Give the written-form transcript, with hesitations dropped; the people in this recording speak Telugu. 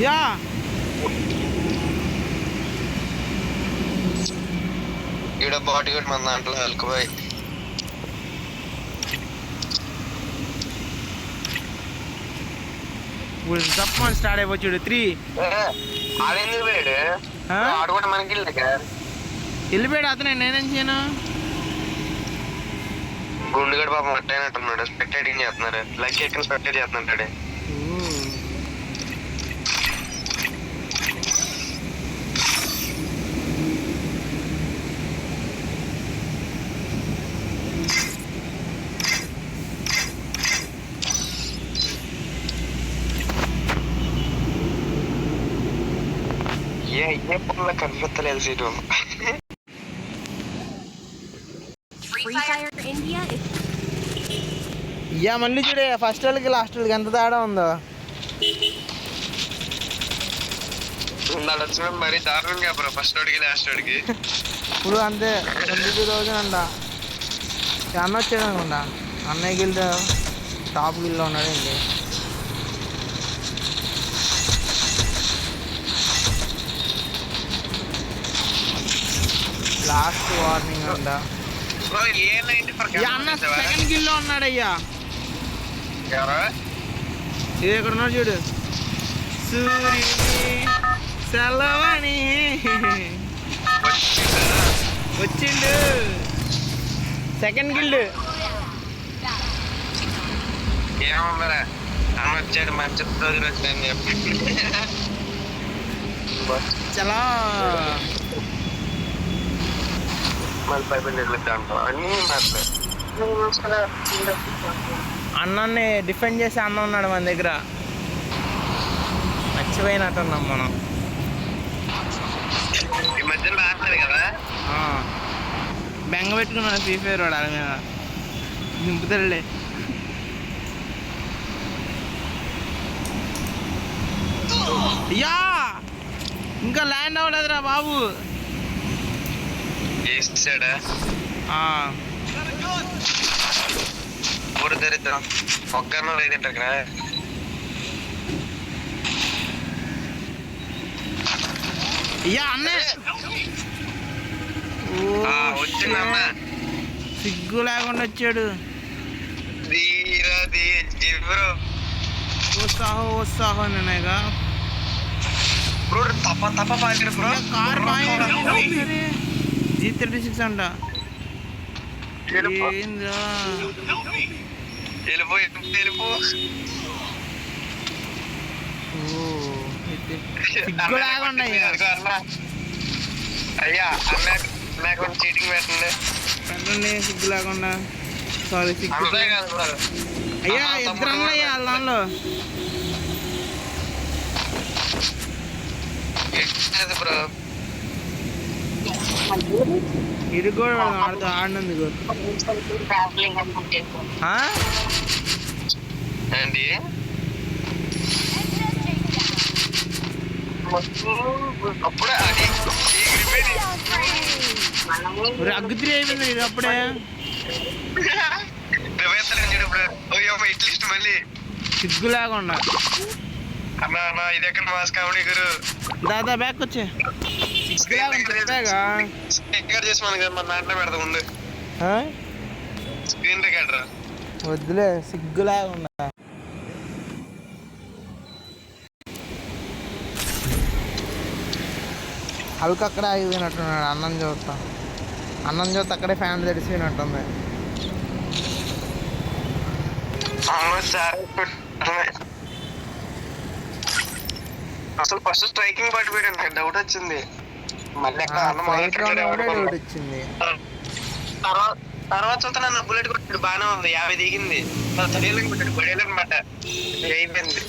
యా ఈడ బాడీ కూడా మన దాంట్లో హెల్క్బాయ్ తప్పని స్టార్ట్ అయిపోయాడు 3 ఆడేందుకు పోయాడు ఆడు కూడా మనకి వెళ్ళిపోయాడు అతనే నేనేం చేయను గుండుగడ పాపం అట్టయినట్టున్నాడు స్పెక్టేటింగ్ చేస్తున్నారు లైక్ ఎక్కడ స్పెక్టేట్ చేస్తున్నాడు ఏ పొల్ల కనిపెత్తలేదు సీటు ఇయ్యా మళ్ళీ చూడే ఫస్ట్ వాళ్ళకి లాస్ట్ వాళ్ళకి ఎంత తేడా ఉందో మరీ దారుణంగా బ్రో ఫస్ట్ వాడికి లాస్ట్ వాడికి ఇప్పుడు అంతే 22,000 అంట అన్న వచ్చాడు అనుకుంటా అన్నయ్య గిల్డ్ టాప్ గిల్లో ఉన్నాడు ఏంటి లాస్ట్ వార్నింగ్ అంట అన్న సెకండ్ గిల్లో ఉన్నాడు అయ్యా ఇది ఎక్కడ ఉన్నాడు చూడు సూర్యుని సెలవని వచ్చిండు సెకండ్ గిల్డ్ ఏమన్నారా అన్న వచ్చాడు మంచి రోజులు వచ్చాయని చెప్పి చాలా అన్నాన్ని డిఫెండ్ చేసి అన్న ఉన్నాడు మన దగ్గర మర్చిపోయినట్టున్నాం మనం ఈ మధ్యలో ఆడతాడు కదా బెంగ పెట్టుకున్నాడు ఫ్రీ ఫైర్ వాడు అలా మీద దింపుతాడులే యా ఇంకా ల్యాండ్ అవ్వలేదురా బాబు ఊరు దరిద్రం ఒక్కరినో లేదంటారు కదా అయ్యా అన్నే వచ్చిందన్న సిగ్గు లేకుండా వచ్చాడు వస్తాహో నేనేగా తప్ప తప్ప కార్ G36 అంట ఏంద్రా సిగ్గు లేకుండా అయ్యా నాకు చీటింగ్ పెట్టండి సిగ్గు లేకుండా సారీ సిగ్గు అయ్యా ఇద్దరు అన్నయ్యా దానిలో బ్రో ఇది కూడా ఆడుతూ ఆడినందుకు అండి అగ్గుత్రి అయిపోయింది ఇది అప్పుడే మళ్ళీ సిగ్గు లేకుండా అన్నా ఇది ఎక్కడ మాస్ కామెడీ గురు దాదా బ్యాక్ వచ్చే రికార్డ్ చేసి మన దాంట్లో పెడతాం ముందు స్క్రీన్ రికార్డర్ వద్దులే సిగ్గు లేకుండా అల్క అక్కడే ఆగిపోయినట్టున్నాడు అన్నం చూస్తా అక్కడే ఫ్యాన్ తెరిచిపోయినట్టుంది అసలు ఫస్ట్ స్ట్రైకింగ్ పట్టిపోయాడు డౌట్ వచ్చింది మళ్ళీ డౌట్ వచ్చింది తర్వాత చూస్తే నన్ను బుల్లెట్ కొట్టాడు బాగానే ఉంది 50 దిగింది 30 ఏళ్ళకి కొట్టాడు 10 ఏళ్ళకి మాట అయిపోయింది